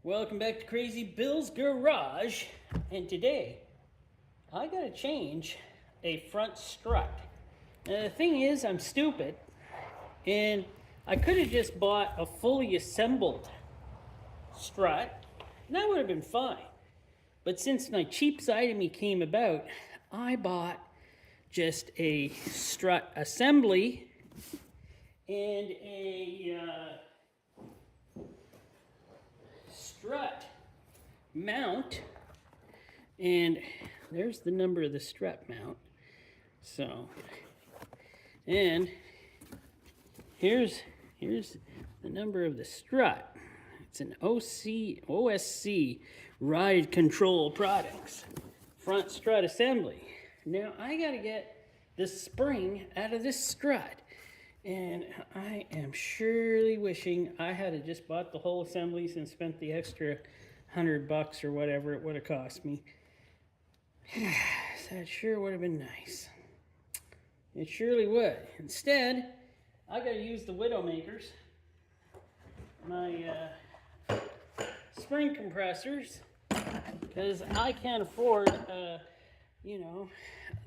Welcome back to Crazy Bill's Garage, and today I gotta change a front strut. Now the thing is, I'm stupid, and I could have just bought a fully assembled strut, and that would have been fine. But since my cheap side of me came about, I bought just a strut assembly and a strut mount, and there's the number of the strut mount. So, and here's the number of the strut. It's an OSC Ride Control Products front strut assembly. Now I gotta get the spring out of this strut, and I am surely wishing I had just bought the whole assemblies and spent the extra $100 or whatever it would have cost me. That sure would have been nice. It surely would. Instead, I gotta use the Widowmakers, my spring compressors, because I can't afford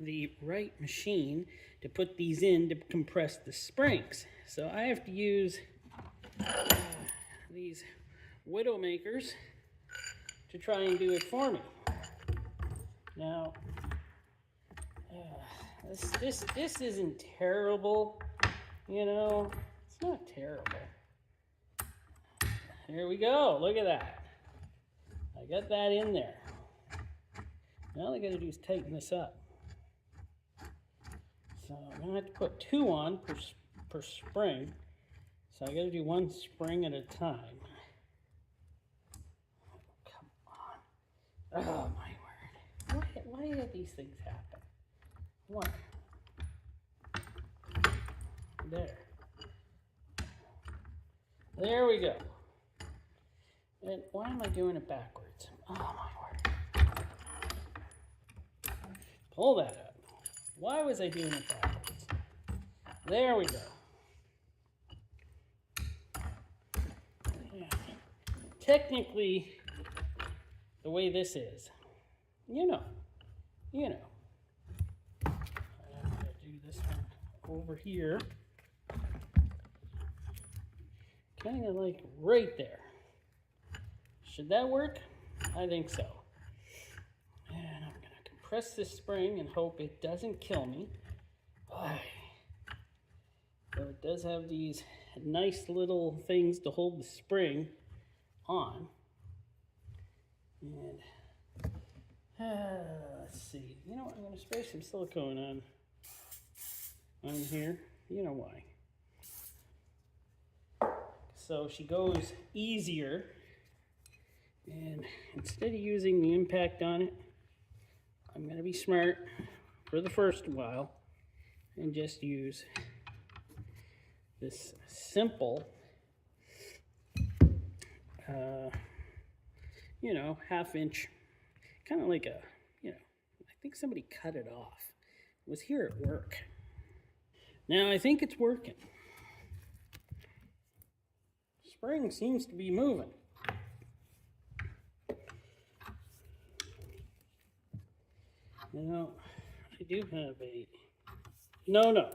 the right machine to put these in to compress the springs. So I have to use these Widowmakers to try and do it for me. Now, this isn't terrible, it's not terrible. There we go, look at that. I got that in there. Now all I gotta do is tighten this up. So I'm gonna have to put 2 on per spring. So I gotta do 1 spring at a time. Come on. Oh my word. Why do these things happen? 1. There. There we go. And why am I doing it backwards? Oh my word. Pull that up. Why was I doing it backwards? There we go. Yeah. Technically, the way this is, I'm gonna do this one over here. Kind of like right there. Should that work? I think so. And I'm gonna compress this spring and hope it doesn't kill me. So it does have these nice little things to hold the spring on. And let's see. You know what? I'm gonna spray some silicone on here. You know why? So she goes easier. And instead of using the impact on it, I'm going to be smart for the first while and just use this simple, half-inch, kind of like I think somebody cut it off. It was here at work. Now I think it's working. Spring seems to be moving. I do have a... No.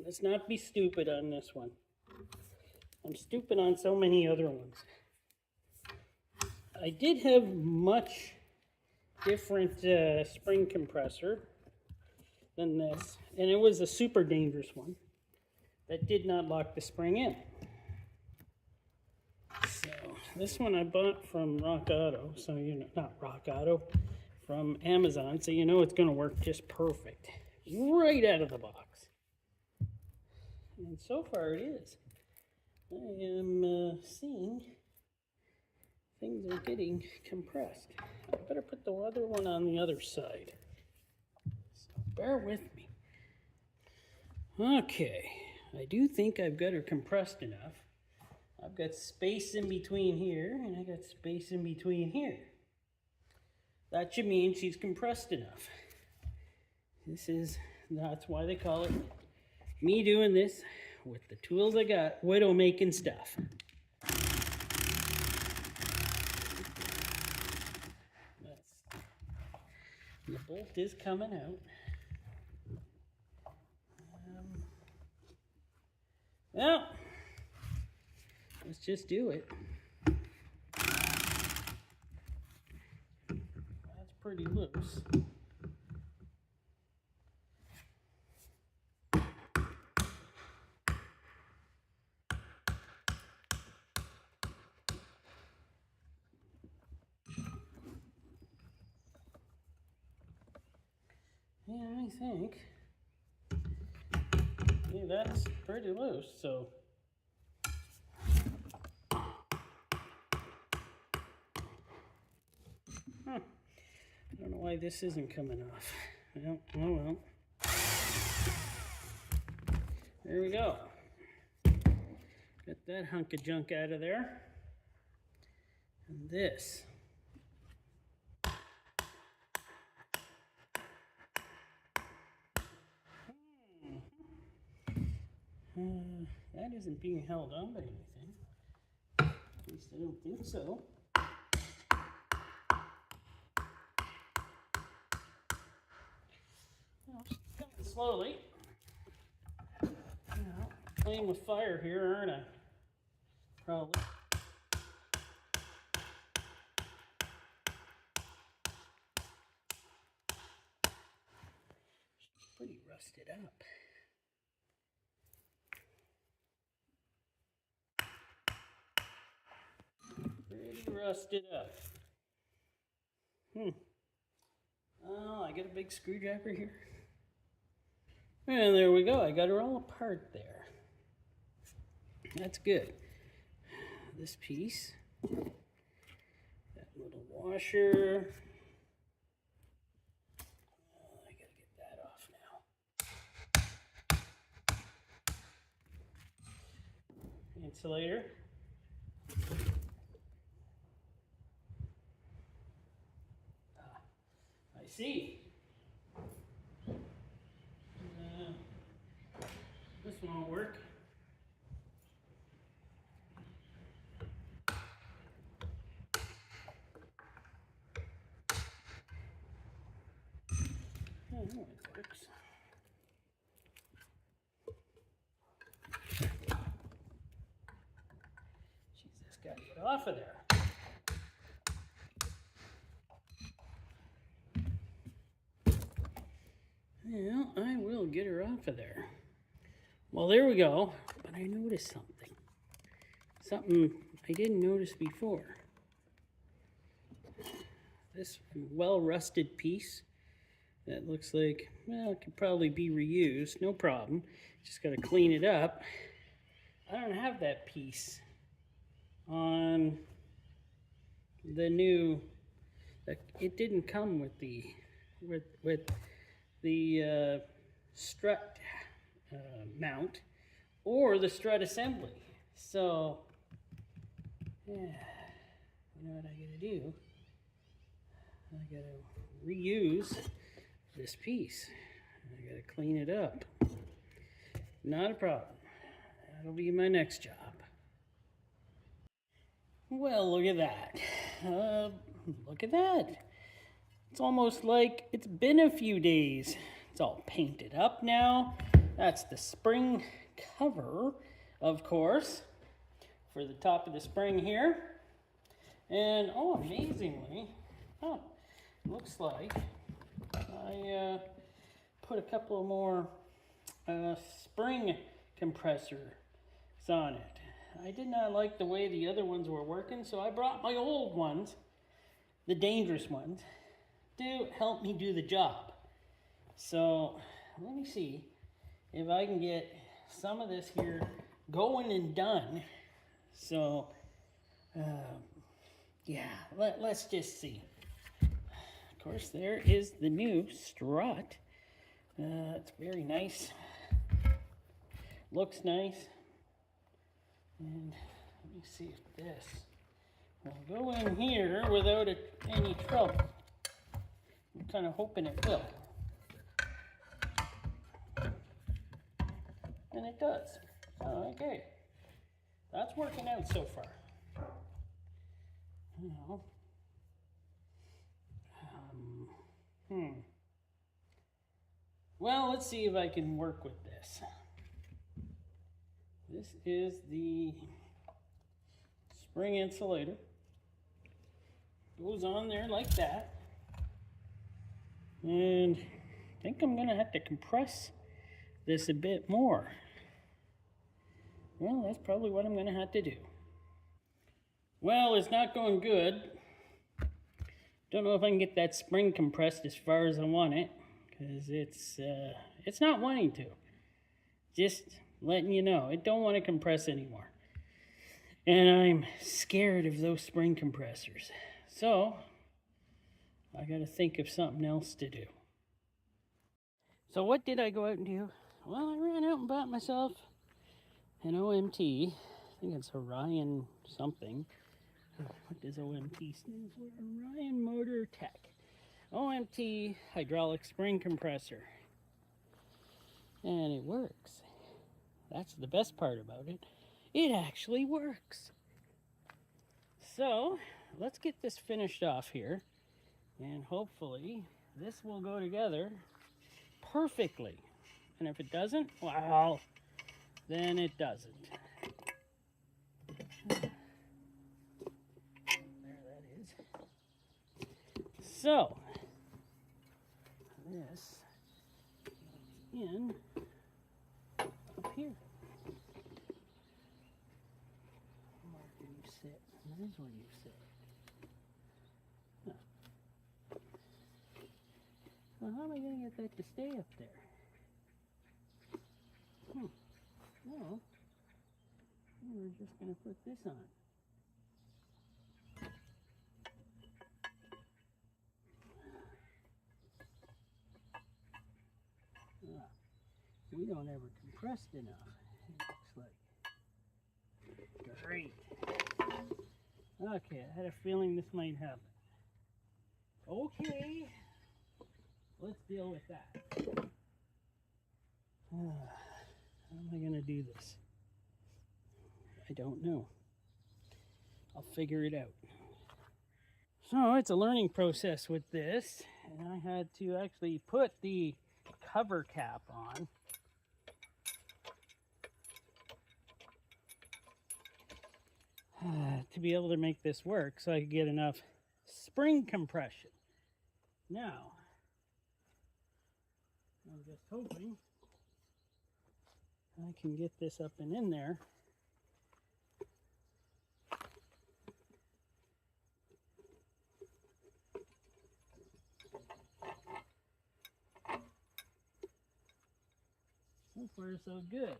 Let's not be stupid on this one. I'm stupid on so many other ones. I did have much different spring compressor than this, and it was a super dangerous one that did not lock the spring in. So this one I bought from Rock Auto, so not Rock Auto, from Amazon, so it's going to work just perfect right out of the box. And so far it is. I am seeing things are getting compressed. I better put the other one on the other side. So bear with me. Okay, I do think I've got her compressed enough. I've got space in between here, and I got space in between here. That should mean she's compressed enough. That's why they call it me doing this with the tools I got, widow making stuff. bolt is coming out. Well, let's just do it. That's pretty loose. Yeah, I think. Yeah, that's pretty loose, so. I don't know why this isn't coming off. Well, oh well. There we go. Got that hunk of junk out of there. And this. That isn't being held on by anything. At least I don't think so. Well, coming slowly. Playing with fire here, aren't I? Probably. Pretty rusted up. Pretty rusted up. Oh, I got a big screwdriver here. And there we go. I got her all apart there. That's good. This piece. That little washer. Oh, I gotta get that off now. Insulator. I see. This won't work. Oh, it works. Jesus, gotta get off of there. Well, I will get her off of there. Well, there we go. But I noticed something. Something I didn't notice before. This well-rusted piece that looks like, well, it could probably be reused. No problem. Just got to clean it up. I don't have that piece on the new. It didn't come with the strut mount or the strut assembly. So, yeah, you know what I gotta do? I gotta reuse this piece. I gotta clean it up. Not a problem. That'll be my next job. Well, look at that. Look at that. It's almost like it's been a few days. It's all painted up now. That's the spring cover, of course, for the top of the spring here. And, oh, amazingly, looks like I put a couple more spring compressors on it. I did not like the way the other ones were working, so I brought my old ones, the dangerous ones, to help me do the job. So let me see if I can get some of this here going and done. So yeah, let's just see. Of course, there is the new Strut. It's very nice. Looks nice. And let me see if this will go in here without any trouble. I'm kind of hoping it will. And it does. So, okay. That's working out so far. You know. Well, let's see if I can work with this. This is the spring insulator. Goes on there like that. And I think I'm going to have to compress this a bit more. Well, that's probably what I'm going to have to do. Well, it's not going good. Don't know if I can get that spring compressed as far as I want it, because it's not wanting to. Just letting you know, it don't want to compress anymore. And I'm scared of those spring compressors. So, I got to think of something else to do. So what did I go out and do? Well, I ran out and bought myself an OMT. I think it's Orion something. What does OMT stand for? Orion Motor Tech. OMT hydraulic spring compressor. And it works. That's the best part about it. It actually works. So, let's get this finished off here. And hopefully, this will go together perfectly. And if it doesn't, well, then it doesn't. There that is. So, this goes in up here. Where do you sit? There's where you sit. Huh. Well, how am I going to get that to stay up there? Well, we're just going to put this on. We don't ever compressed enough, it looks like. Great. Okay, I had a feeling this might happen. Okay, let's deal with that. How am I going to do this? I don't know. I'll figure it out. So it's a learning process with this, and I had to actually put the cover cap on. To be able to make this work so I could get enough spring compression. Now, I'm just hoping I can get this up and in there. So far, so good.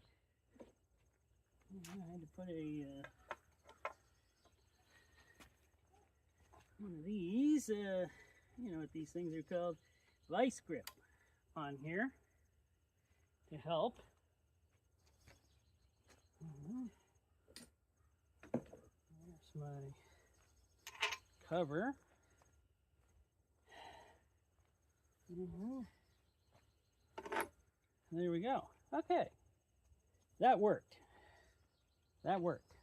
I had to put one of these, you know what these things are called, vice grip on here to help. There's my cover. There we go. Okay, that worked. That worked.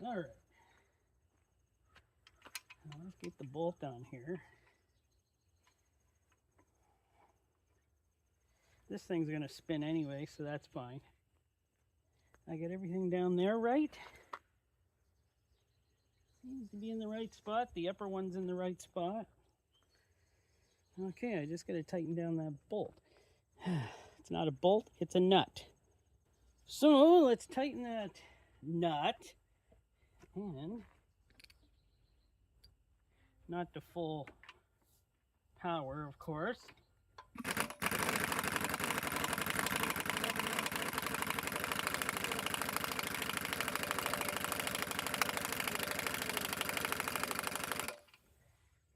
All right. Now let's get the bolt on here. This thing's going to spin anyway, so that's fine. I got everything down there right. Seems to be in the right spot. The upper one's in the right spot. Okay, I just got to tighten down that bolt. It's not a bolt, it's a nut. So let's tighten that nut. And not to full power, of course.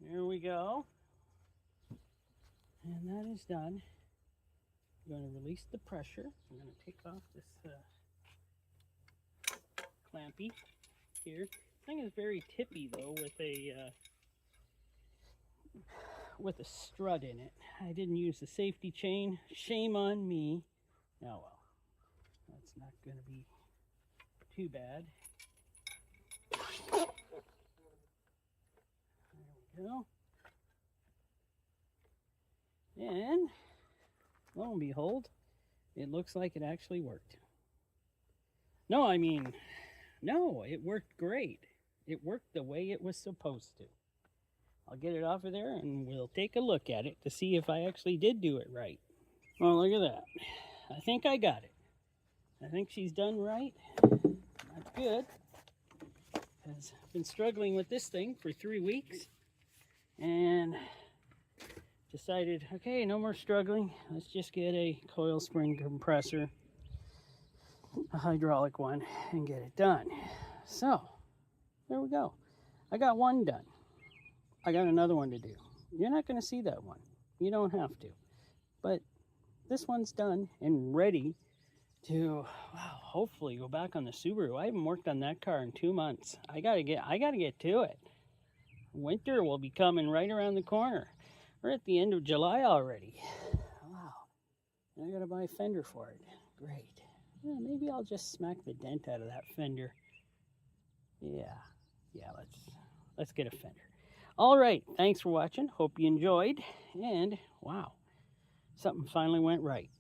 There we go. And that is done. I'm going to release the pressure. I'm going to take off this clampy here. This thing is very tippy though, with a strut in it. I didn't use the safety chain. Shame on me. Oh well, that's not going to be too bad. There we go. And lo and behold, it looks like it actually worked. No, I mean, no, it worked great. It worked the way it was supposed to. I'll get it off of there and we'll take a look at it to see if I actually did do it right. Well, look at that. I think I got it. I think she's done right. That's good. Because I've been struggling with this thing for 3 weeks. And decided, okay, no more struggling. Let's just get a coil spring compressor, a hydraulic one, and get it done. So, there we go. I got one done. I got another one to do. You're not going to see that one. You don't have to. But this one's done and ready to, wow, hopefully go back on the Subaru. I haven't worked on that car in 2 months. I gotta get to it. Winter will be coming right around the corner. We're at the end of July already. Wow. And I gotta buy a fender for it. Great. Yeah, maybe I'll just smack the dent out of that fender. Yeah, let's get a fender. All right, thanks for watching. Hope you enjoyed. And wow, something finally went right.